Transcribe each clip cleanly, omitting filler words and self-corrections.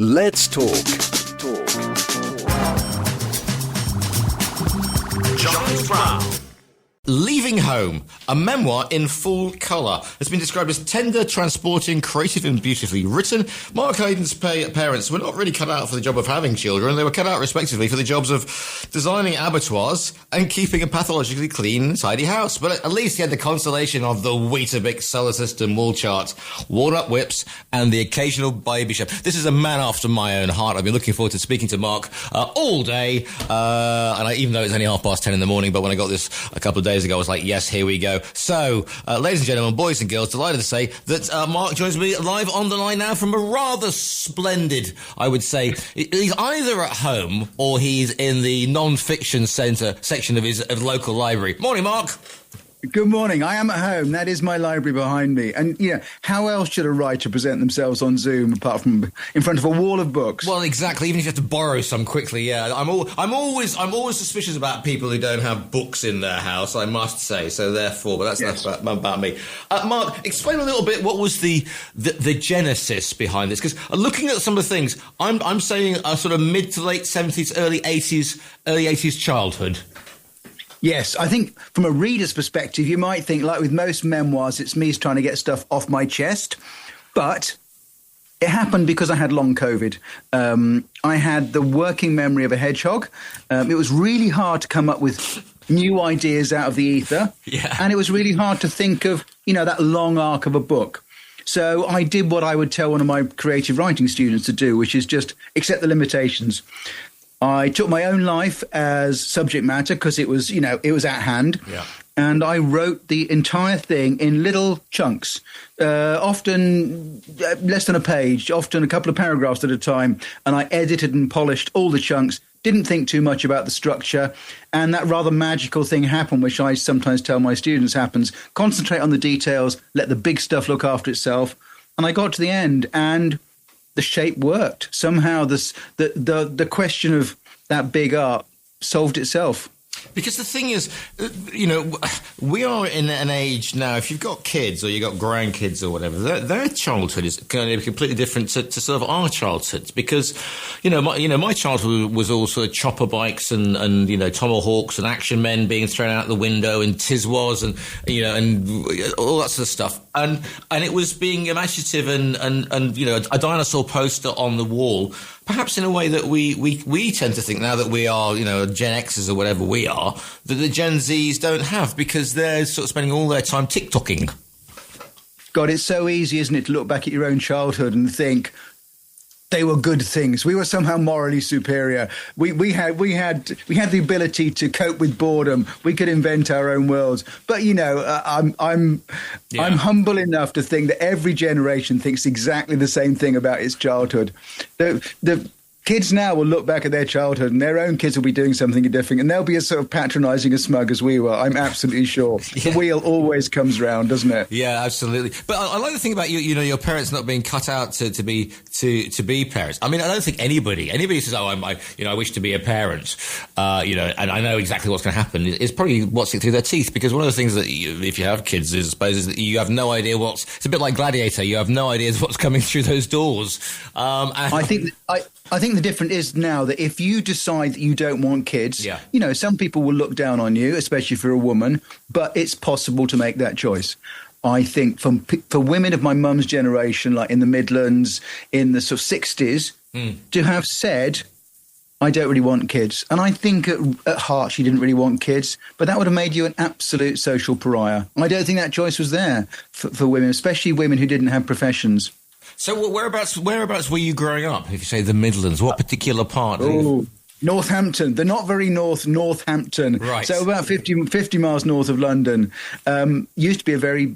Let's talk. Giles Brown. Leaving Home, a memoir in full colour. It's been described as tender, transporting, creative and beautifully written. Mark Haddon's parents were not really cut out for the job of having children. They were cut out, respectively, for the jobs of designing abattoirs and keeping a pathologically clean and tidy house. But at least he had the consolation of the Weetabix solar system wall chart, walnut whips and the occasional baby chef. This is a man after my own heart. I've been looking forward to speaking to Mark all day. Even though it's only 10:30 in the morning, but when I got this a couple of days ago, I was like, yes, here we go. So, ladies and gentlemen, boys and girls, delighted to say that Mark joins me live on the line now from a rather splendid, I would say, he's either at home or he's in the non-fiction section of his local library. Morning, Mark. Good morning. I am at home. That is my library behind me. And, how else should a writer present themselves on Zoom apart from in front of a wall of books? Well, exactly. Even if you have to borrow some quickly, yeah. I'm always suspicious about people who don't have books in their house, I must say. So therefore, but that's about me. Mark, explain a little bit what was the genesis behind this, because looking at some of the things, I'm saying a sort of mid to late 70s, early 80s childhood. Yes, I think from a reader's perspective, you might think, like with most memoirs, it's me trying to get stuff off my chest. But it happened because I had long COVID. I had the working memory of a hedgehog. It was really hard to come up with new ideas out of the ether. Yeah. And it was really hard to think of, that long arc of a book. So I did what I would tell one of my creative writing students to do, which is just accept the limitations. I took my own life as subject matter because it was at hand. Yeah. And I wrote the entire thing in little chunks, often less than a page, often a couple of paragraphs at a time. And I edited and polished all the chunks, didn't think too much about the structure. And that rather magical thing happened, which I sometimes tell my students happens. Concentrate on the details, let the big stuff look after itself. And I got to the end and the shape worked. Somehow the question of that big art solved itself. Because the thing is, we are in an age now, if you've got kids or you've got grandkids or whatever, their childhood is going to be completely different to sort of our childhoods. Because, my childhood was all sort of chopper bikes and tomahawks and action men being thrown out the window and tiswas and all that sort of stuff. And it was being imaginative and a dinosaur poster on the wall. Perhaps in a way that we tend to think now that we are, Gen Xers or whatever we are, that the Gen Zs don't have because they're sort of spending all their time TikToking. God, it's so easy, isn't it, to look back at your own childhood and think they were good things. We were somehow morally superior. We had the ability to cope with boredom. We could invent our own worlds. But I'm humble enough to think that every generation thinks exactly the same thing about its childhood. The kids now will look back at their childhood and their own kids will be doing something different and they'll be as sort of patronising as smug as we were. I'm absolutely sure. Yeah. The wheel always comes round, doesn't it? Yeah, absolutely. But I like the thing about your parents not being cut out to be parents. I mean, I don't think anybody says, I wish to be a parent, and I know exactly what's going to happen. It's probably what's it through their teeth, because one of the things that if you have kids, I suppose, is that you have no idea it's a bit like Gladiator. You have no idea what's coming through those doors. I think the difference is now that if you decide that you don't want kids, some people will look down on you, especially for a woman, but it's possible to make that choice. I think for women of my mum's generation, like in the Midlands, in the sort of 60s, to have said, I don't really want kids. And I think at heart she didn't really want kids, but that would have made you an absolute social pariah. I don't think that choice was there for women, especially women who didn't have professions. So whereabouts were you growing up? If you say the Midlands, what particular part? Northampton. They're not very Northampton. Right. So about 50 miles north of London. Used to be a very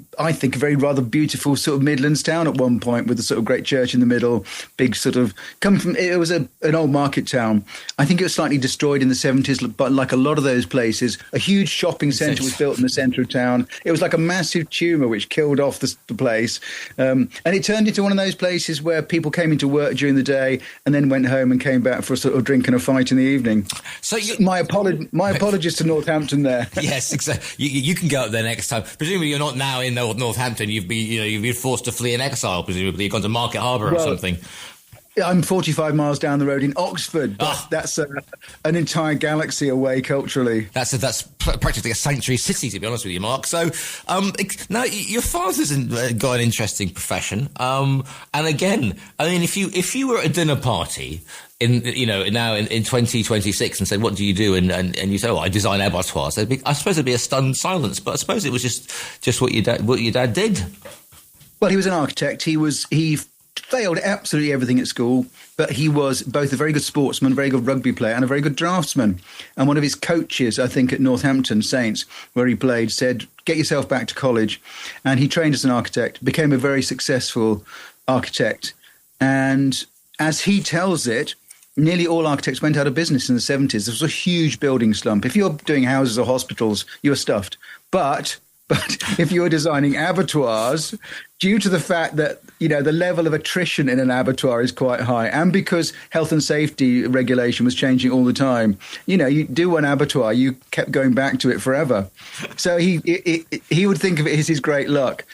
rather beautiful sort of Midlands town at one point, with a sort of great church in the middle, big sort of, it was an old market town. I think it was slightly destroyed in the 70s, but like a lot of those places, a huge shopping centre was built in the centre of town. It was like a massive tumour which killed off the place. And it turned into one of those places where people came into work during the day and then went home and came back for a sort of drink and a fight in the evening. So my apologies to Northampton there. Yes, exactly. You can go up there next time. Presumably you're not now in Northampton. You've been forced to flee in exile. Presumably you've gone to Market Harbour or something. I'm 45 miles down the road in Oxford, but that's an entire galaxy away culturally. That's practically a sanctuary city, to be honest with you, Mark. So now your father's got an interesting profession, and again, I mean, if you were at a dinner party in 2026 and said, "What do you do?" and you say, "Oh, I design abattoirs," I suppose there'd be a stunned silence. But I suppose it was just what your dad did. Well, he was an architect. He failed absolutely everything at school, but he was both a very good sportsman, a very good rugby player, and a very good draftsman. And one of his coaches, I think, at Northampton Saints, where he played, said, "Get yourself back to college." And he trained as an architect, became a very successful architect. And as he tells it, nearly all architects went out of business in the 70s. There was a huge building slump. If you're doing houses or hospitals, you're stuffed. But if you're designing abattoirs, due to the fact that, the level of attrition in an abattoir is quite high, and because health and safety regulation was changing all the time, you do one abattoir, you kept going back to it forever. So he would think of it as his great luck.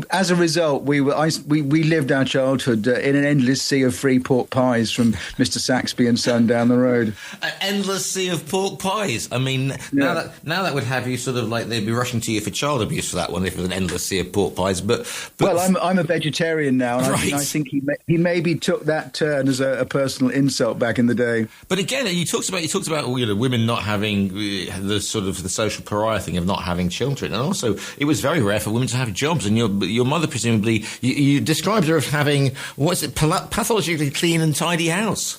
As a result, we lived our childhood in an endless sea of free pork pies from Mr. Saxby and Son down the road. An endless sea of pork pies. I mean, now that would have you sort of like they'd be rushing to you for child abuse for that one if it was an endless sea of pork pies. But well, I'm a vegetarian now, and right. I think he maybe took that turn as a personal insult back in the day. But again, you talked about women not having the sort of the social pariah thing of not having children, and also it was very rare for women to have jobs, and your mother, presumably, you described her as having, pathologically clean and tidy house.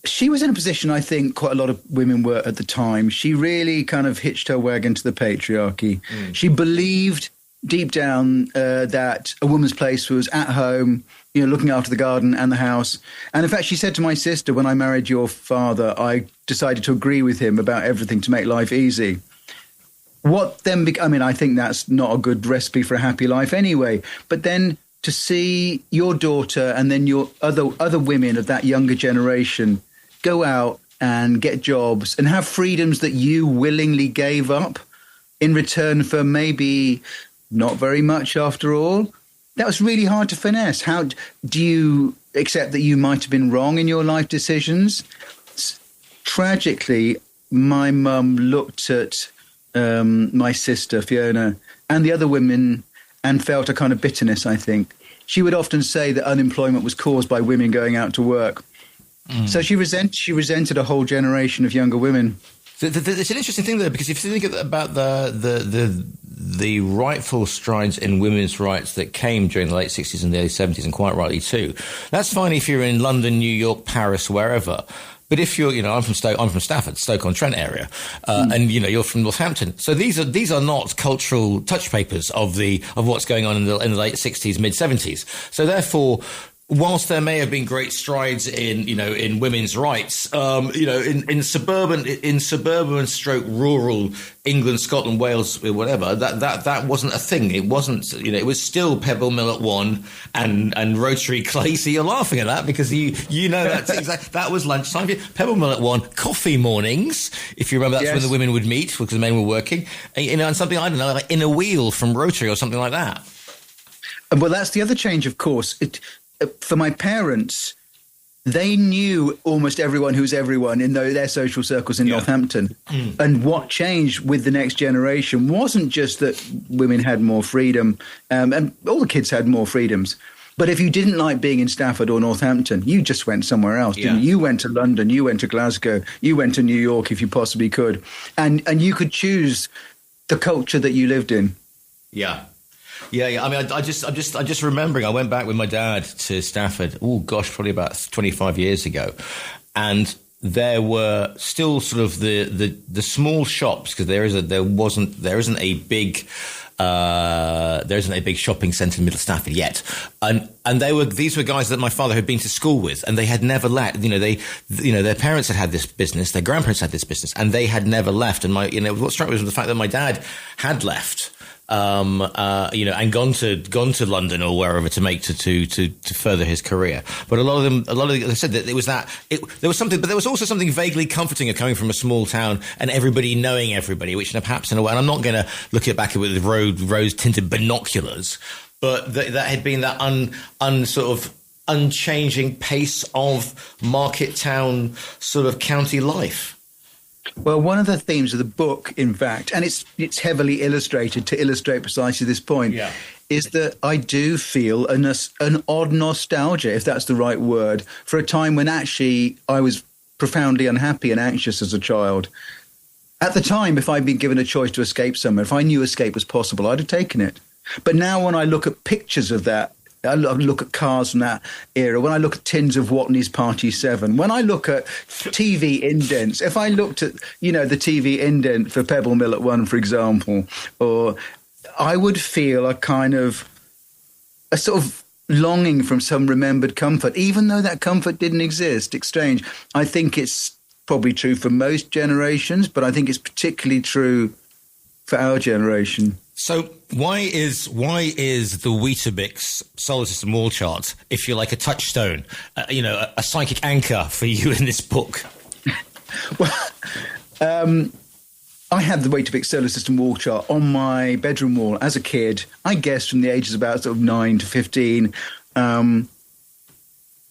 She was in a position, I think, quite a lot of women were at the time. She really kind of hitched her wagon to the patriarchy. She believed deep down that a woman's place was at home, looking after the garden and the house. And in fact, she said to my sister, when I married your father, I decided to agree with him about everything to make life easy. I think that's not a good recipe for a happy life anyway. But then to see your daughter and then your other women of that younger generation go out and get jobs and have freedoms that you willingly gave up in return for maybe not very much after all, that was really hard to finesse. How do you accept that you might have been wrong in your life decisions? Tragically, my mum looked at my sister, Fiona, and the other women and felt a kind of bitterness, I think. She would often say that unemployment was caused by women going out to work. So she resented a whole generation of younger women. It's an interesting thing, though, because if you think about the rightful strides in women's rights that came during the late 60s and the early 70s, and quite rightly too, that's fine if you're in London, New York, Paris, wherever. But if you're, I'm from Stafford, Stoke-on-Trent area, and you're from Northampton. So these are not cultural touch papers of what's going on in the late 60s, mid 70s. So therefore, whilst there may have been great strides in women's rights, in suburban stroke rural England, Scotland, Wales, whatever, that wasn't a thing. It wasn't, it was still Pebble Mill at 1 and Rotary Clay. So you're laughing at that because that was lunchtime. Pebble Mill at 1, coffee mornings. If you remember, that's when the women would meet because the men were working. And something, I don't know, like In a Wheel from Rotary or something like that. Well, that's the other change, of course. For my parents, they knew almost everyone who's everyone in their social circles in Northampton. And what changed with the next generation wasn't just that women had more freedom, and all the kids had more freedoms. But if you didn't like being in Stafford or Northampton, you just went somewhere else, didn't you? You went to London, you went to Glasgow, you went to New York if you possibly could. And you could choose the culture that you lived in. Yeah. Yeah. I mean, I'm just remembering. I went back with my dad to Stafford. Oh gosh, probably about 25 years ago, and there were still sort of the small shops because there isn't a big shopping centre in Middle Stafford yet, and these were guys that my father had been to school with, and they had never left. Their parents had this business, their grandparents had this business, and they had never left. And what struck me was the fact that my dad had left. And gone to London or wherever to make to further his career. But a lot of them, they said that there was something, but there was also something vaguely comforting of coming from a small town and everybody knowing everybody, which perhaps in a way, and I'm not going to look at back with rose tinted binoculars, but that had been that sort of unchanging pace of market town sort of county life? Well, one of the themes of the book, in fact, and it's heavily illustrated to illustrate precisely this point, is that I do feel an odd nostalgia, if that's the right word, for a time when actually I was profoundly unhappy and anxious as a child. At the time, if I'd been given a choice to escape somewhere, if I knew escape was possible, I'd have taken it. But now when I look at pictures of that, I look at cars from that era, when I look at tins of Watney's Party 7, when I look at TV indents, if I looked at, the TV indent for Pebble Mill at 1, for example, or I would feel a sort of longing from some remembered comfort, even though that comfort didn't exist. It's strange. I think it's probably true for most generations, but I think it's particularly true for our generation. So why is the Weetabix solar system wall chart, if you like, a touchstone, a psychic anchor for you in this book? Well, I had the Weetabix solar system wall chart on my bedroom wall as a kid. I guess from the ages about sort of 9 to 15.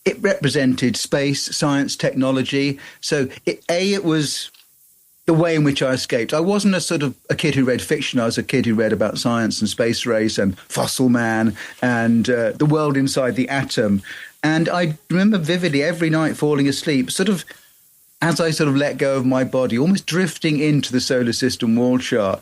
It represented space, science, technology. So it was the way in which I escaped. I wasn't a kid who read fiction. I was a kid who read about science and space race and fossil man and the world inside the atom. And I remember vividly every night falling asleep, as I let go of my body, almost drifting into the solar system wall chart.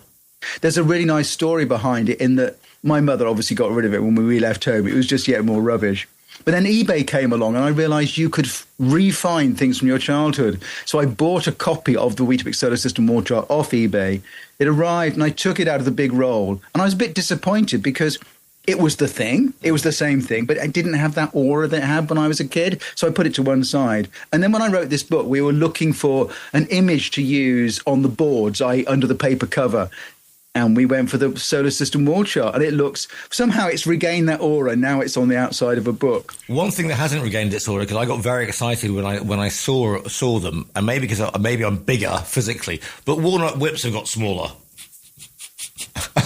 There's a really nice story behind it in that my mother obviously got rid of it when we left home. It was just yet more rubbish. But then eBay came along and I realised you could refine things from your childhood. So I bought a copy of the Weetabix Solar System wall chart off eBay. It arrived and I took it out of the big roll. And I was a bit disappointed because it was the thing. It was the same thing, but I didn't have that aura that it had when I was a kid. So I put it to one side. And then when I wrote this book, we were looking for an image to use on the boards, under the paper cover. And we went for the solar system wall chart, and it looks, somehow it's regained that aura. Now it's on the outside of a book. One thing that hasn't regained its aura, because I got very excited when I saw them, and maybe because maybe I'm bigger physically, but walnut whips have got smaller.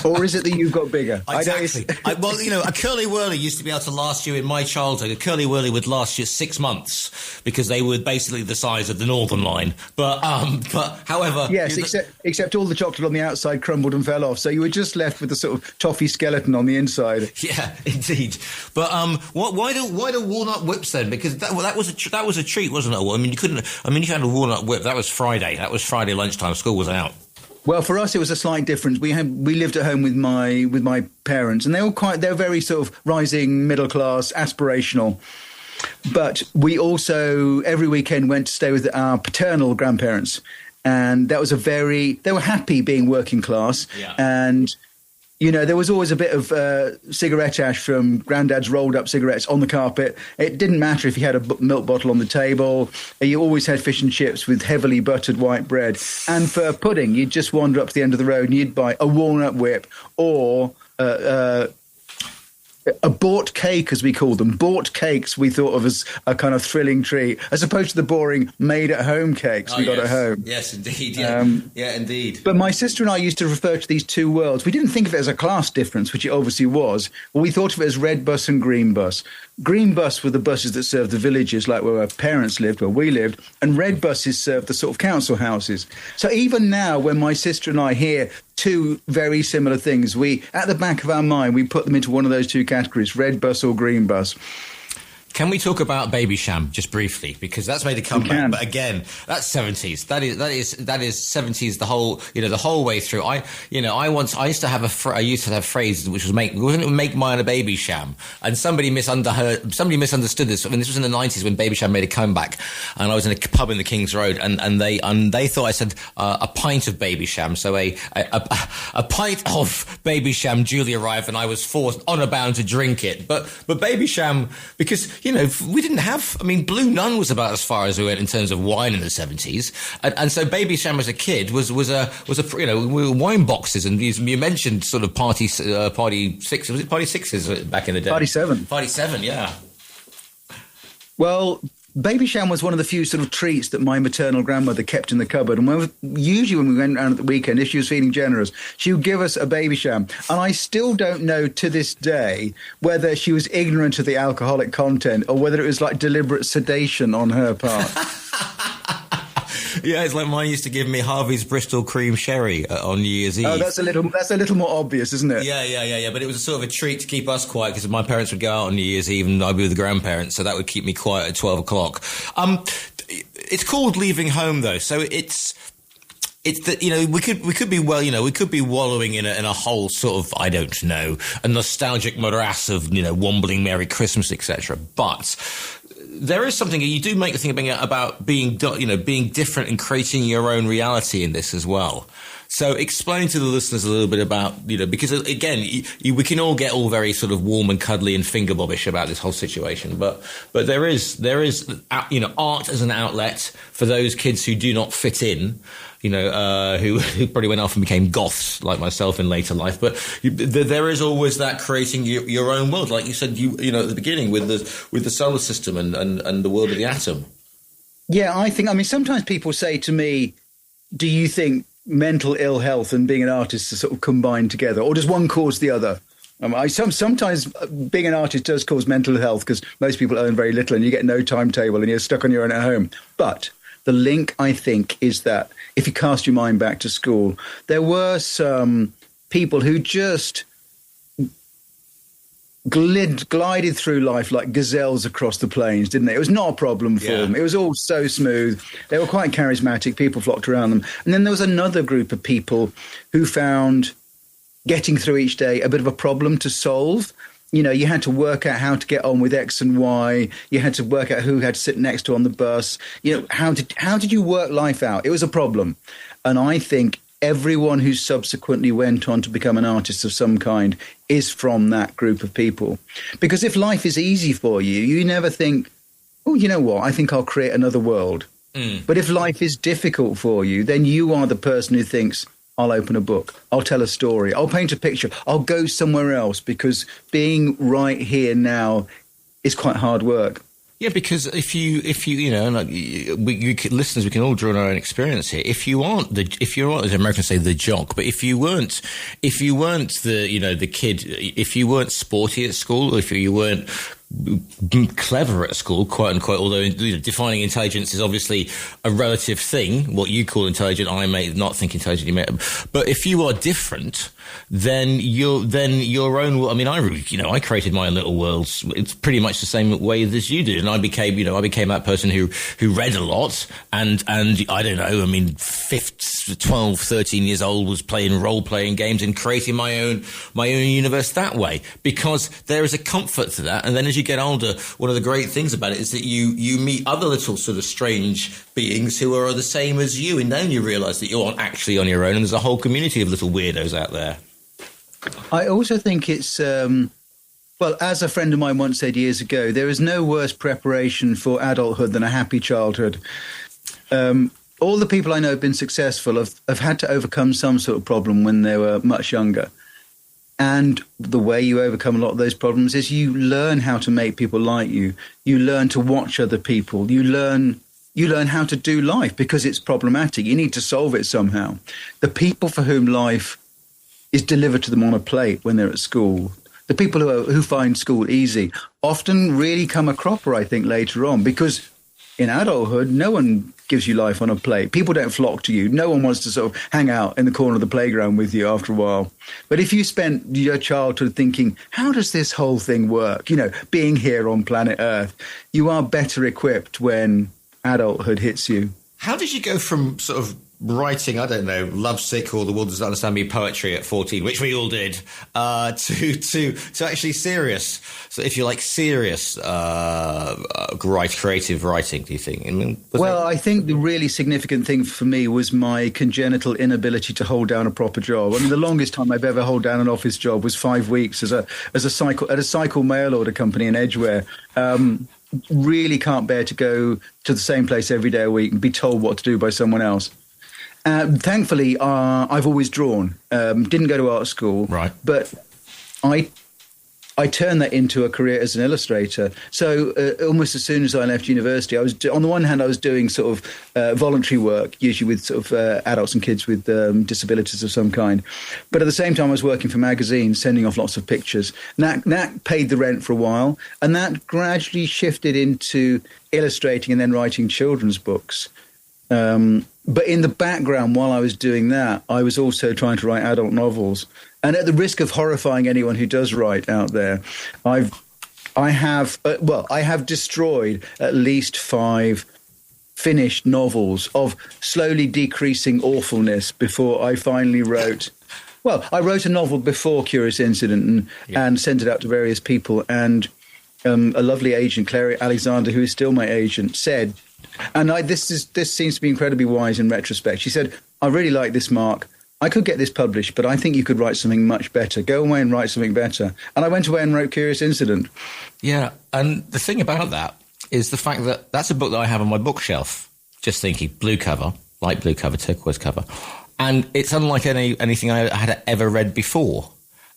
Or is it that you've got bigger? Exactly. A curly whirly used to be able to last you in my childhood. A curly whirly would last you 6 months because they were basically the size of the Northern Line. But however, yes, except all the chocolate on the outside crumbled and fell off, so you were just left with the sort of toffee skeleton on the inside. Yeah, indeed. But why the walnut whips then? Because that was a treat, wasn't it? Well, you had a walnut whip. That was Friday. That was Friday lunchtime. School was out. Well, for us, it was a slight difference. We lived at home with my parents, and they were very sort of rising middle class, aspirational. But we also every weekend went to stay with our paternal grandparents, and that was they were happy being working class, and there was always a bit of cigarette ash from Grandad's rolled up cigarettes on the carpet. It didn't matter if you had a milk bottle on the table. You always had fish and chips with heavily buttered white bread. And for pudding, you'd just wander up to the end of the road and you'd buy a walnut whip or a bought cake, as we called them. Bought cakes we thought of as a kind of thrilling treat, as opposed to the boring made-at-home cakes we got at home. Yes, indeed. Yeah, indeed. But my sister and I used to refer to these two worlds. We didn't think of it as a class difference, which it obviously was. But we thought of it as red bus and green bus. Green bus were the buses that served the villages, like where our parents lived, where we lived, and red buses served the sort of council houses. So even now, when my sister and I hear two very similar things, at the back of our mind, we put them into one of those two categories, red bus or green bus. Can we talk about Babysham just briefly, because that's made a comeback? But again, that's 70s. That is 70s. The whole way through. I used to have a phrase which was wasn't it make mine a Babysham? And somebody misunderstood this. I mean, this was in the 90s when Babysham made a comeback, and I was in a pub in the King's Road, and they thought I said a pint of Babysham. So a pint of Babysham duly arrived, and I was forced honor bound to drink it. But Babysham, because we didn't have. I mean, Blue Nun was about as far as we went in terms of wine in the 70s, and so Babysham as a kid was wine boxes, and you mentioned sort of party six. Was it party sixes back in the day? Party 7. Party 7, yeah. Well, Babycham was one of the few sort of treats that my maternal grandmother kept in the cupboard. And usually when we went around at the weekend, if she was feeling generous, she would give us a Babycham. And I still don't know to this day whether she was ignorant of the alcoholic content or whether it was like deliberate sedation on her part. Yeah, it's like mine used to give me Harvey's Bristol Cream Sherry on New Year's Eve. Oh, that's a little more obvious, isn't it? Yeah. But it was a sort of a treat to keep us quiet because my parents would go out on New Year's Eve and I'd be with the grandparents, so that would keep me quiet at 12 o'clock. It's called Leaving Home, though, so it's that, you know, we could be wallowing in a whole sort of, I don't know, a nostalgic morass of, you know, Wombling Merry Christmas, etc. But there is something you do make the thing about being different and creating your own reality in this as well. So explain to the listeners a little bit about, you know, because again, we can all get all very sort of warm and cuddly and finger bobbish about this whole situation, but there is, you know, art as an outlet for those kids who do not fit in, you know, who probably went off and became goths like myself in later life. But there is always that creating your own world, like you said, you know, at the beginning with the solar system and the world of the atom. Yeah, I mean, sometimes people say to me, do you think mental ill health and being an artist are sort of combined together, or does one cause the other? Sometimes being an artist does cause mental health because most people earn very little and you get no timetable and you're stuck on your own at home. But the link, I think, is that if you cast your mind back to school, there were some people who just glided through life like gazelles across the plains, didn't they? It was not a problem for them. It was all so smooth. They were quite charismatic. People flocked around them. And then there was another group of people who found getting through each day a bit of a problem to solve. You know, you had to work out how to get on with X and Y. You had to work out who had to sit next to on the bus. You know, how did you work life out? It was a problem. And I think everyone who subsequently went on to become an artist of some kind is from that group of people. Because if life is easy for you, you never think, oh, you know what, I think I'll create another world. But if life is difficult for you, then you are the person who thinks, I'll open a book, I'll tell a story, I'll paint a picture, I'll go somewhere else, because being right here now is quite hard work. Yeah, because if you know, like listeners, we can all draw on our own experience here. If you aren't, as Americans say, the jock, but if you weren't the, you know, the kid, if you weren't sporty at school, or if you weren't clever at school, quote unquote, although, you know, defining intelligence is obviously a relative thing. What you call intelligent, I may not think intelligent. You may, but if you are different, then your own. I mean, I created my own little worlds. It's pretty much the same way as you did, and I became that person who read a lot, and I don't know. I mean, 12, 13 years old, was playing role playing games and creating my own universe that way, because there is a comfort to that. And then as you get older, one of the great things about it is that you meet other little sort of strange beings who are the same as you, and then you realise that you aren't actually on your own, and there's a whole community of little weirdos out there. I also think it's, well, as a friend of mine once said years ago, there is no worse preparation for adulthood than a happy childhood. All the people I know have been successful have had to overcome some sort of problem when they were much younger. And the way you overcome a lot of those problems is you learn how to make people like you. You learn to watch other people. You learn how to do life because it's problematic. You need to solve it somehow. The people for whom life is delivered to them on a plate when they're at school, the people who find school easy, often really come a cropper, I think, later on, because in adulthood, no one gives you life on a plate. People don't flock to you. No one wants to sort of hang out in the corner of the playground with you after a while. But if you spent your childhood thinking, how does this whole thing work? You know, being here on planet Earth, you are better equipped when adulthood hits you. How did you go from sort of writing, I don't know, Lovesick or The World Doesn't Understand Me poetry at 14, which we all did, to actually serious, so if you like, serious creative writing, do you think? I mean, I think the really significant thing for me was my congenital inability to hold down a proper job. I mean, the longest time I've ever held down an office job was 5 weeks at a cycle mail order company in Edgware. Really can't bear to go to the same place every day a week and be told what to do by someone else. Thankfully, I've always drawn. Didn't go to art school, right? But I I turned that into a career as an illustrator. So almost as soon as I left university, I was on the one hand, I was doing sort of voluntary work, usually with sort of adults and kids with disabilities of some kind. But at the same time, I was working for magazines, sending off lots of pictures. And that paid the rent for a while. And that gradually shifted into illustrating and then writing children's books. But in the background, while I was doing that, I was also trying to write adult novels. And at the risk of horrifying anyone who does write out there, I have destroyed at least 5 finished novels of slowly decreasing awfulness before I finally wrote. Well, I wrote a novel before Curious Incident and sent it out to various people. And a lovely agent, Clary Alexander, who is still my agent, said, and this seems to be incredibly wise in retrospect. She said, "I really like this, Mark. I could get this published, but I think you could write something much better. Go away and write something better." And I went away and wrote Curious Incident. Yeah, and the thing about that is the fact that that's a book that I have on my bookshelf. Just thinking, blue cover, light blue cover, turquoise cover. And it's unlike anything I had ever read before.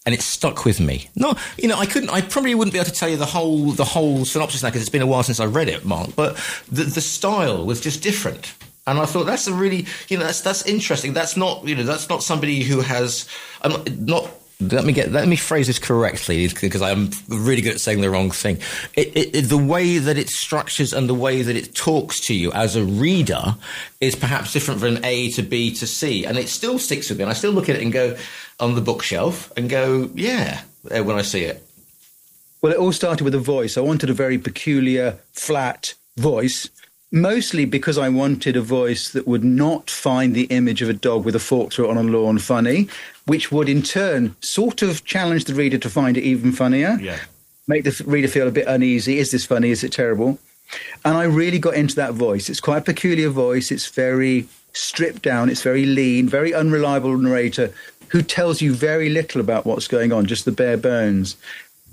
And it stuck with me. No, I probably wouldn't be able to tell you the whole synopsis now because it's been a while since I read it, Mark. But the style was just different. And I thought that's a really, that's interesting. That's not somebody who has, let me phrase this correctly because I'm really good at saying the wrong thing. The way that it structures and the way that it talks to you as a reader is perhaps different from A to B to C. And it still sticks with me. And I still look at it and go on the bookshelf and go, yeah, when I see it. Well, it all started with a voice. I wanted a very peculiar, flat voice. Mostly because I wanted a voice that would not find the image of a dog with a fork through it on a lawn funny, which would in turn sort of challenge the reader to find it even funnier, make the reader feel a bit uneasy. Is this funny? Is it terrible? And I really got into that voice. It's quite a peculiar voice. It's very stripped down. It's very lean, very unreliable narrator who tells you very little about what's going on, just the bare bones.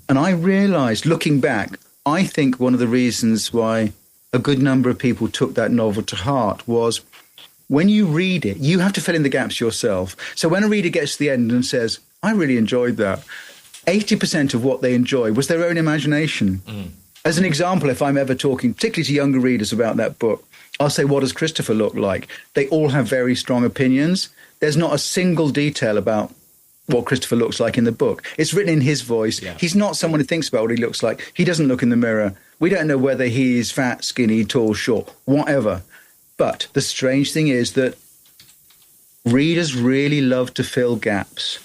And I realized, looking back, I think one of the reasons why a good number of people took that novel to heart was when you read it, you have to fill in the gaps yourself. So when a reader gets to the end and says, I really enjoyed that, 80% of what they enjoy was their own imagination. As an example, if I'm ever talking, particularly to younger readers about that book, I'll say, what does Christopher look like? They all have very strong opinions. There's not a single detail about what Christopher looks like in the book. It's written in his voice. Yeah. He's not someone who thinks about what he looks like. He doesn't look in the mirror. We don't know whether he's fat, skinny, tall, short, whatever. But the strange thing is that readers really love to fill gaps.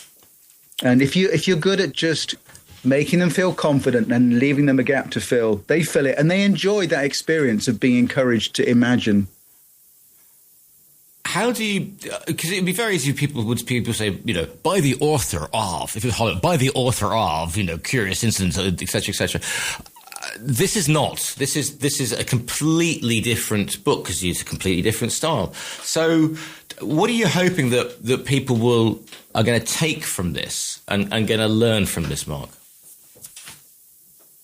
And if you're good at just making them feel confident and leaving them a gap to fill, they fill it. And they enjoy that experience of being encouraged to imagine. How do you, because it would be very easy, people say, by the author of, if you call it, by the author of, Curious Incidents, et cetera, et cetera. This is a completely different book because it's a completely different style. So what are you hoping that people are going to take from this and going to learn from this, Mark?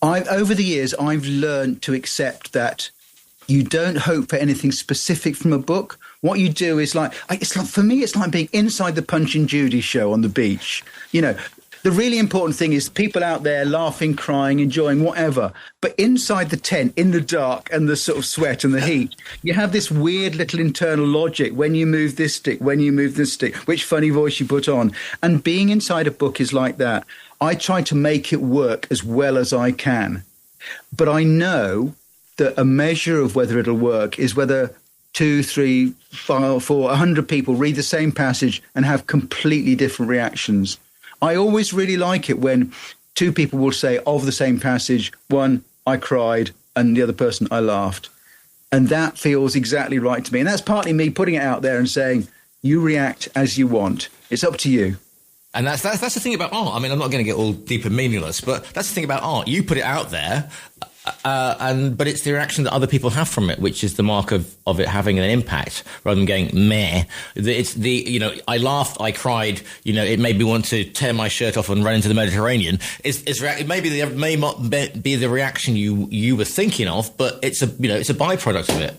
Over the years, I've learned to accept that you don't hope for anything specific from a book. What you do is for me, it's like being inside the Punch and Judy show on the beach. The really important thing is people out there laughing, crying, enjoying whatever. But inside the tent, in the dark and the sort of sweat and the heat, you have this weird little internal logic. When you move this stick, when you move this stick, which funny voice you put on. And being inside a book is like that. I try to make it work as well as I can. But I know that a measure of whether it'll work is whether 2, 3, 4, 100 people read the same passage and have completely different reactions. I always really like it when 2 people will say of the same passage, one, I cried, and the other person, I laughed. And that feels exactly right to me. And that's partly me putting it out there and saying, you react as you want. It's up to you. And that's the thing about art. I mean, I'm not going to get all deep and meaningless, but that's the thing about art. You put it out there, but it's the reaction that other people have from it, which is the mark of it having an impact, rather than going meh. It's I laughed, I cried. It made me want to tear my shirt off and run into the Mediterranean. It may not be the reaction you were thinking of, but it's a byproduct of it.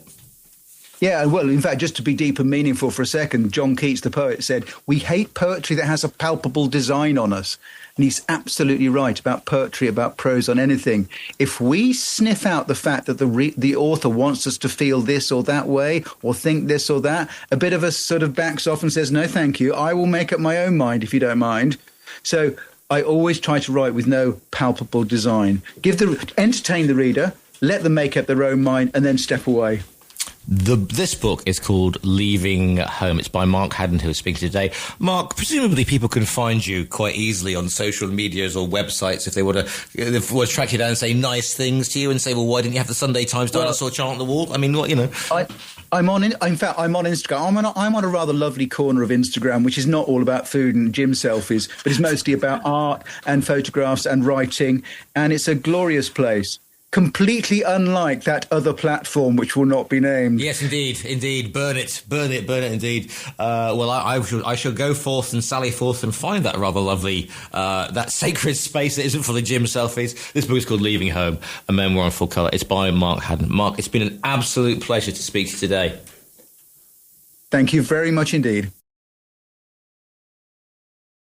Yeah, well, in fact, just to be deep and meaningful for a second, John Keats, the poet, said, "We hate poetry that has a palpable design on us." And he's absolutely right about poetry, about prose, on anything. If we sniff out the fact that the author wants us to feel this or that way, or think this or that, a bit of us sort of backs off and says, "No, thank you. I will make up my own mind if you don't mind." So I always try to write with no palpable design. Entertain the reader, let them make up their own mind, and then step away. This book is called Leaving Home. It's by Mark Haddon, who is speaking today. Mark, presumably people can find you quite easily on social medias or websites if they want to track you down and say nice things to you and say, well, why didn't you have the Sunday Times dinosaur chart on the wall? I mean, what, you know. I'm on Instagram. I'm on a rather lovely corner of Instagram, which is not all about food and gym selfies, but it's mostly about art and photographs and writing. And it's a glorious place. Completely unlike that other platform, which will not be named. Yes, indeed. Burn it, indeed. Well, I shall go forth and sally forth and find that rather lovely, that sacred space that isn't for the gym selfies. This book is called Leaving Home, a memoir in full colour. It's by Mark Haddon. Mark, it's been an absolute pleasure to speak to you today. Thank you very much indeed.